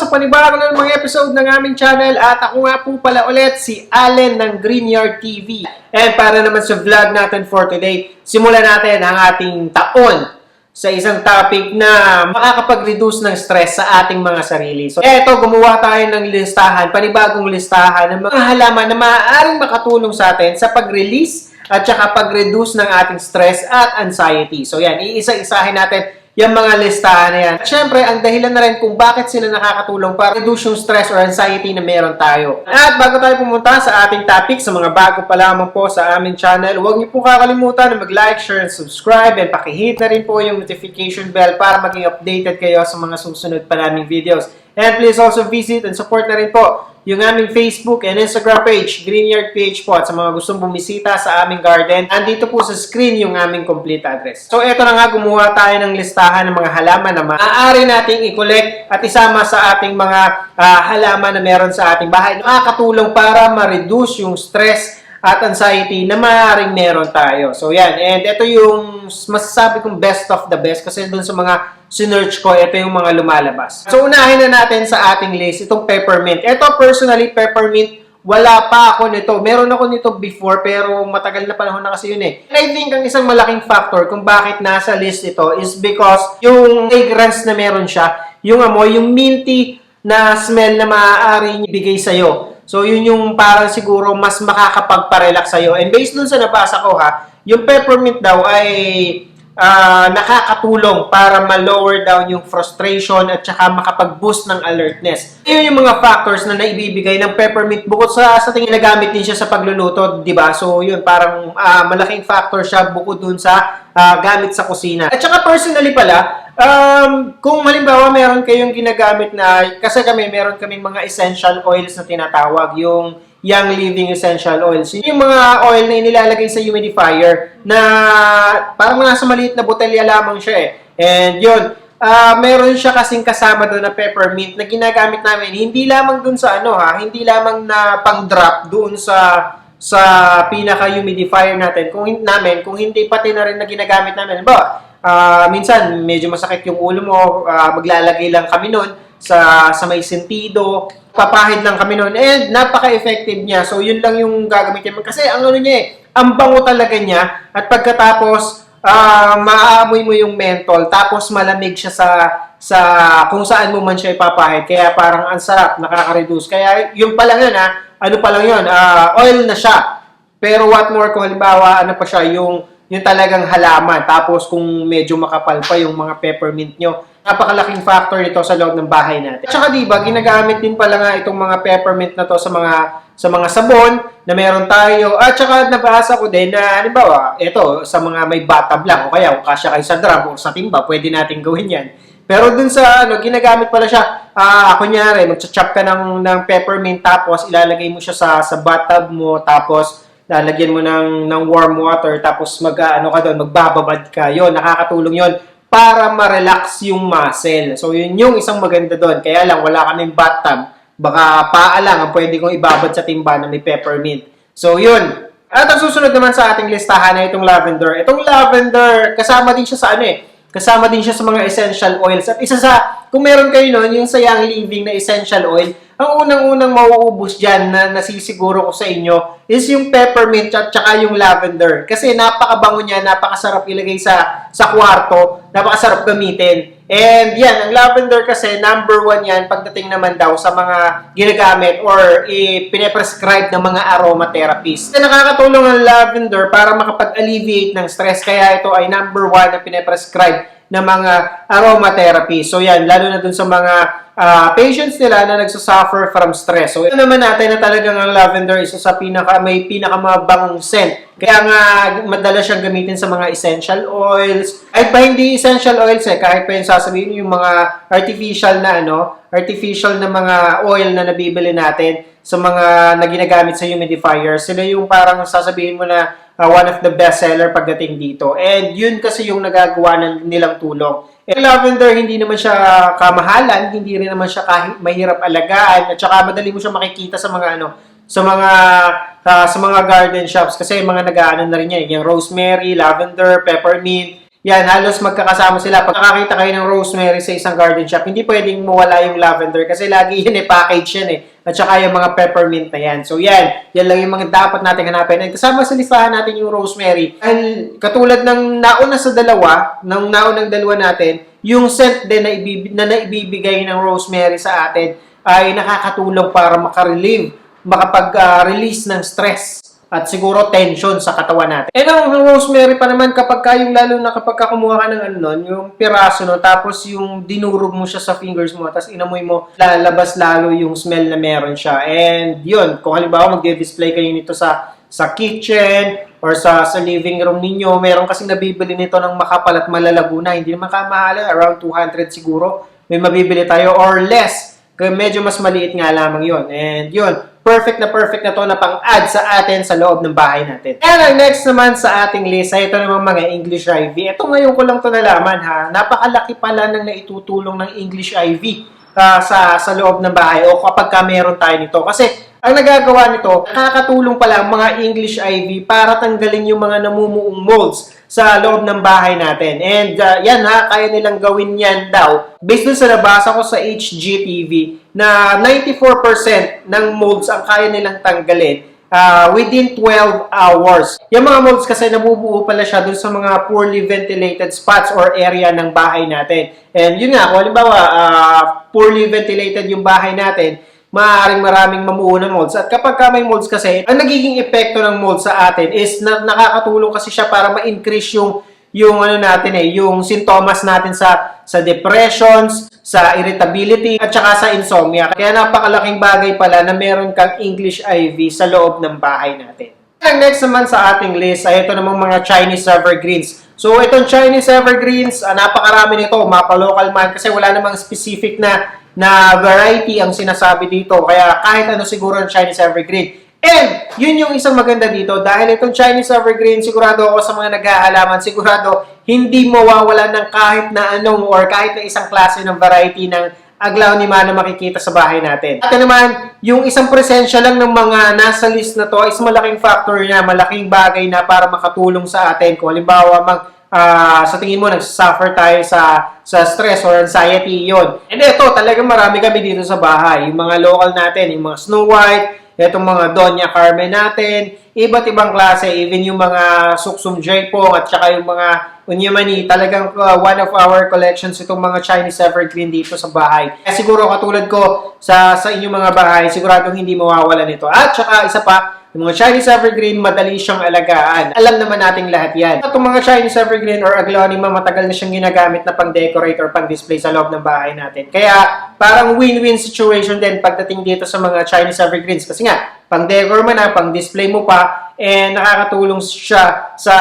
sa panibago ng mga episode ng aming channel at ako nga po pala ulit si Allen ng Greenyard TV. And para naman sa vlog natin for today, simulan natin ang ating taon sa isang topic na makakapag-reduce ng stress sa ating mga sarili. So eto, gumawa tayo ng listahan, panibagong listahan ng mga halaman na maaaring makatulong sa atin sa pag-release at saka pag-reduce ng ating stress at anxiety. So yan, iisa-isahin natin yung mga listahan na yan. At syempre, ang dahilan na rin kung bakit sila nakakatulong para reduce yung stress or anxiety na meron tayo. At bago tayo pumunta sa ating topic, sa mga bago pa lamang po sa aming channel, huwag niyo po kakalimutan na mag-like, share, and subscribe, and pakihit na rin po yung notification bell para maging updated kayo sa mga susunod pa naming videos. And please also visit and support na rin po yung aming Facebook and Instagram page, Greenyard PH po. At sa mga gustong bumisita sa aming garden, andito po sa screen yung aming complete address. So eto na nga, gumawa tayo ng listahan ng mga halaman na maaari nating i-collect at isama sa ating mga halaman na meron sa ating bahay. Nakakatulong para ma-reduce yung stress at anxiety na maaaring meron tayo. So yan, and ito yung masasabi kong best of the best kasi dun sa mga sinearch ko, ito yung mga lumalabas. So unahin na natin sa ating list itong peppermint. Ito personally, peppermint, wala pa ako nito. Meron ako nito before pero matagal na panahon na kasi yun eh. And I think ang isang malaking factor kung bakit nasa list ito is because yung fragrance na meron siya, yung amoy, yung minty na smell na maaari ibigay sa'yo. So, yun yung parang siguro mas makakapagparelax sa'yo. And based dun sa nabasa ko yung peppermint daw ay nakakatulong para ma-lower down yung frustration at saka makapag-boost ng alertness. Yun yung mga factors na naibibigay ng peppermint bukod sa tingin na gamit din siya sa pagluluto, di ba? So, yun, parang malaking factor siya bukod dun sa gamit sa kusina. At saka personally pala, kung halimbawa meron kayong ginagamit na, kasi meron kaming mga essential oils na tinatawag, yung Young Living Essential Oils. Yung mga oil na inilalagay sa humidifier na parang nasa maliit na botelya lamang siya eh. And yun, meron siya kasing kasama doon na peppermint na ginagamit namin. Hindi lamang doon sa hindi lamang na pang-drop doon sa pinaka-humidifier natin. Kung hindi pati na rin na ginagamit namin. Minsan medyo masakit yung ulo mo, maglalagay lang kami noon sa may sentido, papahid lang kami noon, and napaka-effective niya. So yun lang yung gagamitin mo kasi ang niya ang bango talaga niya, at pagkatapos maaamoy mo yung menthol, tapos malamig siya sa kung saan mo man siya ipapahid, kaya parang ang sarap, nakaka-reduce. Kaya yung pa lang yun oil na siya, pero what more kung halimbawa pa siya yung talagang halaman, tapos kung medyo makapal pa yung mga peppermint nyo, napakalaking factor nito sa loob ng bahay natin. At saka diba, ginagamit din pala nga itong mga peppermint na to sa mga sabon na meron tayo. At saka nabasa ko din na halimbawa, ito sa mga may bathtub lang o kaya kung kasya kayo sa drum o sa timba, pwede natin gawin yan. Pero dun sa ginagamit pala siya, kunyari, magcha-chop ka ng peppermint, tapos ilalagay mo siya sa bathtub mo, tapos lalagyan mo ng warm water, tapos ka doon, magbababad ka. Yun, nakakatulong yun para ma-relax yung muscle. So, yun yung isang maganda doon. Kaya lang, wala kaming bathtub. Baka paa lang ang pwede kong ibabad sa timba na may peppermint. So, yun. At ang susunod naman sa ating listahan na itong lavender. Itong lavender, kasama din siya sa kasama din siya sa mga essential oils. At isa sa, kung meron kayo nun, yung sa Young Living na essential oil, ang unang-unang mauubos dyan na nasisiguro ko sa inyo is yung peppermint at saka yung lavender. Kasi napakabango niya, napakasarap ilagay sa kwarto, napakasarap gamitin. And yan, ang lavender kasi number 1 yan pagdating naman daw sa mga ginagamit or pinaprescribe ng mga aromatherapists. Kasi nakakatulong ang lavender para makapag-alleviate ng stress. Kaya ito ay number 1 na pinaprescribe ng mga aromatherapy. So yan, lalo na dun sa mga patients nila na nagsasuffer from stress. So ito naman natin na talagang ang lavender isa sa may pinakamabangong scent. Kaya nga madalas siyang gamitin sa mga essential oils. Kahit ba hindi essential oils kahit pa yung sasabihin yung mga artificial na mga oil na nabibili natin sa mga na ginagamit sa humidifier. Sila yung parang sasabihin mo na one of the best seller pagdating dito. And yun kasi yung nagagawa nilang tulong. Lavender, hindi naman siya kamahalan, hindi rin naman siya mahirap alagaan, at saka madali mo siya makikita sa mga sa mga garden shops kasi mga nag-aano na rin yan, yung rosemary, lavender, peppermint, yan, halos magkakasama sila. Pag nakakita kayo ng rosemary sa isang garden shop, hindi pwedeng mawala yung lavender kasi lagi yun package yan At saka yung mga peppermint na yan. So yan lang yung mga dapat natin hanapin. At kasama sa listahan natin yung rosemary. Dahil katulad ng naunang dalawa natin, yung scent din na naibibigay ng rosemary sa atin ay nakakatulong para makapag-release ng stress at siguro tension sa katawan natin. Ang rosemary pa naman lalo na kapag kumuha ka ng yung piraso, tapos yung dinurog mo siya sa fingers mo, tapos inamoy mo, lalabas lalo yung smell na meron siya. And yun, kung halimbawa magde-display kayo nito sa kitchen or sa living room ninyo, meron kasing nabibili nito ng makapal at malalago na, hindi naman kamahal, around 200 siguro, may mabibili tayo or less. Kaya medyo mas maliit nga lamang yun. And yun, perfect na to na pang-add sa atin sa loob ng bahay natin. And ang next naman sa ating list ay ito namang mga English ivy. Ito ngayon ko lang to nalaman Napakalaki pala ng naitutulong ng English ivy sa loob ng bahay o kapag meron tayo nito. Kasi ang nagagawa nito, nakakatulong pala ang mga English ivy para tanggalin yung mga namumuong molds sa loob ng bahay natin. And kaya nilang gawin yan daw. Based dun sa nabasa ko sa HGTV na 94% ng molds ang kaya nilang tanggalin within 12 hours. Yung mga molds kasi nabubuo pala siya dun sa mga poorly ventilated spots or area ng bahay natin. And yun nga, kung halimbawa poorly ventilated yung bahay natin, maaaring maraming mamuo ng molds. At kapag may molds kasi, ang nagiging epekto ng molds sa atin is nakakatulong kasi siya para ma-increase yung yung sintomas natin sa depressions, sa irritability, at saka sa insomnia. Kaya napakalaking bagay pala na meron kang English ivy sa loob ng bahay natin. Ang next naman sa ating list ay ito namang mga Chinese evergreens. So, itong Chinese evergreens, napakarami nito, mapa-local man, kasi wala namang specific na variety ang sinasabi dito. Kaya kahit ano siguro ang Chinese evergreen. And yun yung isang maganda dito dahil itong Chinese evergreen, sigurado ako sa mga nag-aalaman, sigurado hindi mawawala ng kahit na anong or kahit na isang klase ng variety ng aglaonema na makikita sa bahay natin. At naman, yung isang presensya lang ng mga nasa list na to is malaking factor na, malaking bagay na para makatulong sa atin. Kung halimbawa, sa tingin mo, nagsasuffer tayo sa stress or anxiety, yun. And ito, talagang marami kami dito sa bahay. Yung mga local natin, yung mga Snow White, itong mga Doña Carmen natin, iba't ibang klase, even yung mga Suksum Jaipong at saka yung mga Unyamani, talagang one of our collections itong mga Chinese evergreen dito sa bahay. Kaya siguro katulad ko sa inyong mga bahay, siguradong hindi mawawala nito. At saka isa pa, yung mga Chinese evergreen, madali siyang alagaan. Alam naman nating lahat yan. At yung mga Chinese evergreen or aglaonema, matagal na siyang ginagamit na pang-decorate or pang-display sa loob ng bahay natin. Kaya parang win-win situation din pagdating dito sa mga Chinese evergreens. Kasi nga, pang-decor mo na, pang-display mo pa, and nakakatulong siya sa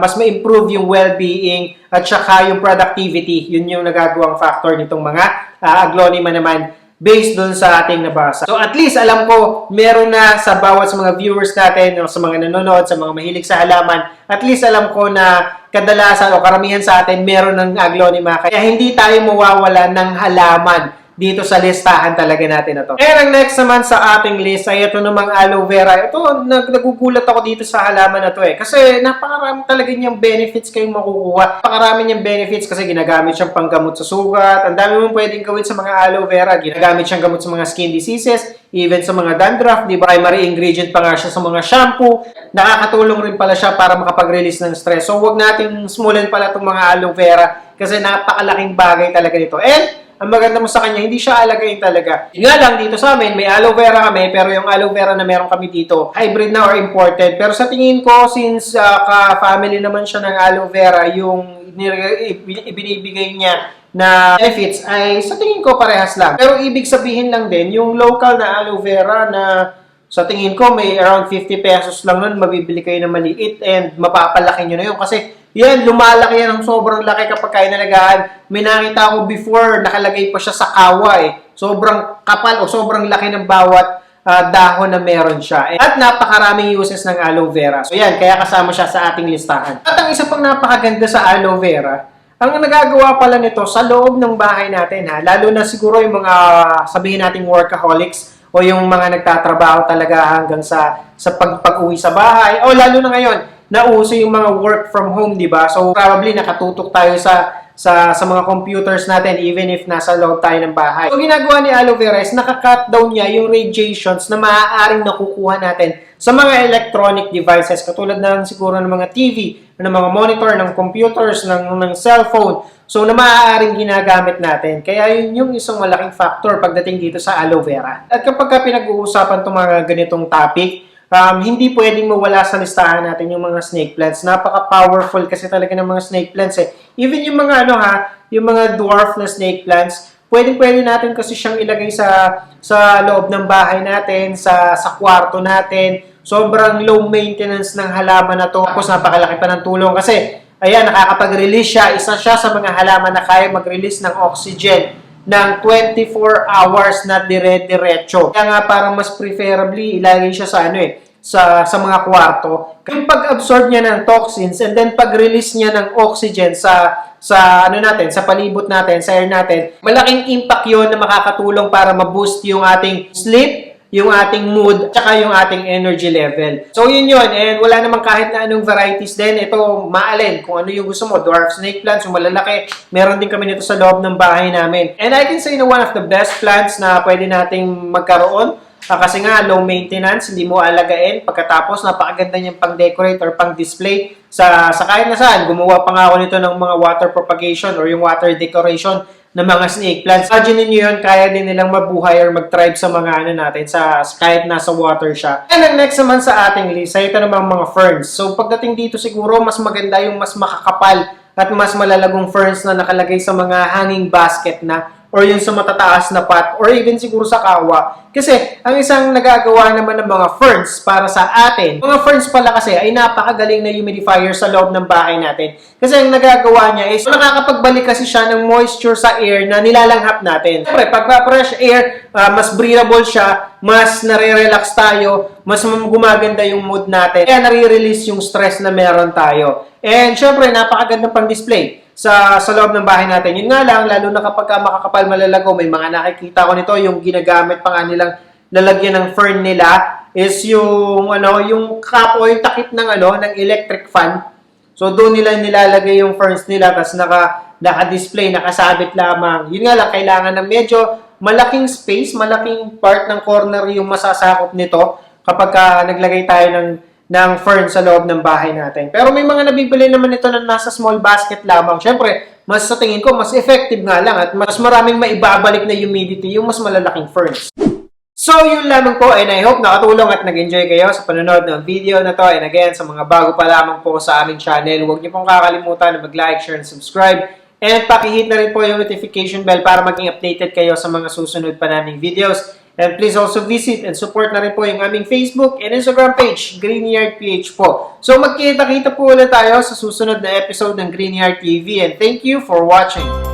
mas ma-improve yung well-being at saka yung productivity. Yun yung nagagawang factor nitong mga aglaonema naman based dun sa ating nabasa. So at least alam ko meron na sa bawat sa mga viewers natin, sa mga nanonood, sa mga mahilig sa halaman, at least alam ko na kadalasan o karamihan sa atin meron ng aglaonema. Kaya hindi tayo mawawala ng halaman dito sa listahan talaga natin na to. And ang next naman sa ating list ay ito namang aloe vera. Ito, nagugulat ako dito sa halaman na to kasi napakarami talaga niyang benefits kayong makukuha. Napakarami niyang benefits kasi ginagamit siyang panggamot sa sugat. Ang dami mong pwedeng gawin sa mga aloe vera. Ginagamit siyang gamot sa mga skin diseases, even sa mga dandruff, di ba? Primary ingredient pa nga siya sa mga shampoo. Nakakatulong rin pala siya para makapag-release ng stress. So, huwag nating smulan pala itong mga aloe vera kasi napakalaking bagay talaga nito. And ang maganda mo sa kanya, hindi siya alagayin talaga. Yun nga lang, dito sa amin, may aloe vera kami, pero yung aloe vera na meron kami dito, hybrid na or imported. Pero sa tingin ko, since ka-family naman siya ng aloe vera, yung ibinibigay niya na benefits ay sa tingin ko parehas lang. Pero ibig sabihin lang din, yung local na aloe vera na sa tingin ko may around 50 pesos lang nun, mabibili kayo na maliit and mapapalaki nyo na yun. Kasi yan, lumalaki yan ng sobrang laki kapag kayo nalagaan. May nakita ko before, nakalagay pa siya sa kawa Sobrang kapal o sobrang laki ng bawat dahon na meron siya. At napakaraming uses ng aloe vera. So yan, kaya kasama siya sa ating listahan. At ang isa pang napakaganda sa aloe vera, ang nagagawa pala nito sa loob ng bahay natin lalo na siguro yung mga sabihin nating workaholics o yung mga nagtatrabaho talaga hanggang sa pag-uwi sa bahay o lalo na ngayon nauso yung mga work from home, di ba? So, probably nakatutok tayo sa mga computers natin even if nasa loob tayo ng bahay. So, ginagawa ni aloe vera is nakacut down niya yung radiations na maaaring nakukuha natin sa mga electronic devices katulad ng siguro ng mga TV, ng mga monitor, ng computers, ng cellphone. So, na maaaring ginagamit natin. Kaya yun yung isang malaking factor pagdating dito sa aloe vera. At kapag pinag-uusapan itong mga ganitong topic, hindi pwedeng mawala sa listahan natin yung mga snake plants. Napaka-powerful kasi talaga ng mga snake plants eh. Even yung mga yung mga dwarf na snake plants, pwede natin kasi siyang ilagay sa loob ng bahay natin, sa kwarto natin. Sobrang low maintenance ng halaman na to. Tapos napakalaki pa ng tulong kasi ayan, nakakapag-release siya. Isa siya sa mga halaman na kaya mag-release ng oxygen ng 24 hours na dire-diretso. Kaya nga parang mas preferably ilagay siya sa mga kwarto. Yung pag-absorb niya ng toxins and then pag-release niya ng oxygen sa palibot natin, sa air natin, malaking impact 'yon na makakatulong para ma-boost yung ating sleep, yung ating mood, tsaka yung ating energy level. So, yun. And wala namang kahit na anong varieties din. Ito, maalin kung ano yung gusto mo. Dwarf snake plants, yung malalaki. Meron din kami nito sa loob ng bahay namin. And I can say na one of the best plants na pwede nating magkaroon. Kasi nga, low maintenance, hindi mo alagain. Pagkatapos, napakaganda niyang pang-decorate or pang-display sa kahit na saan. Gumawa pa nga ako nito ng mga water propagation or yung water decoration ng mga snake plants. Imagine niyo yun, kaya din nilang mabuhay or mag-thrive sa mga natin, kahit nasa water siya. And then next naman sa ating list, ito namang mga ferns. So pagdating dito siguro, mas maganda yung mas makakapal at mas malalagong ferns na nakalagay sa mga hanging basket na or yung sa matataas na pot, or even siguro sa kawa. Kasi, ang isang nagagawa naman ng mga ferns para sa atin, mga ferns pala kasi ay napakagaling na humidifier sa loob ng bahay natin. Kasi ang nagagawa niya is, nakakapagbalik kasi siya ng moisture sa air na nilalanghap natin. Siyempre, pag fresh air, mas breathable siya, mas nare-relax tayo, mas gumaganda yung mood natin. Kaya nare-release yung stress na meron tayo. And syempre, napakaganda pang display sa loob ng bahay natin. Yun nga lang, lalo na kapag makakapal malalago, may mga nakikita ko nito, yung ginagamit pa nga nilang lalagyan ng fern nila is yung cap o yung takip ng electric fan. So doon nila nilalagay yung ferns nila, tapos naka-display, nakasabit lamang. Yun nga lang, kailangan ng medyo malaking space, malaking part ng corner yung masasakop nito kapag naglagay tayo ng fern sa loob ng bahay natin. Pero may mga nabibili naman ito na nasa small basket lamang. Siyempre, mas sa tingin ko, mas effective nga lang at mas maraming maibabalik na humidity yung mas malalaking ferns. So, yun lamang po and I hope nakatulong at nag-enjoy kayo sa panonood ng video na to. And again, sa mga bago pa lamang po sa aming channel, huwag niyo pong kakalimutan na mag-like, share, and subscribe. And pakihit na rin po yung notification bell para maging updated kayo sa mga susunod pa naming videos. And please also visit and support na rin po yung aming Facebook and Instagram page, Greenyard PH po. So magkita-kita po ulit tayo sa susunod na episode ng Greenyard TV and thank you for watching.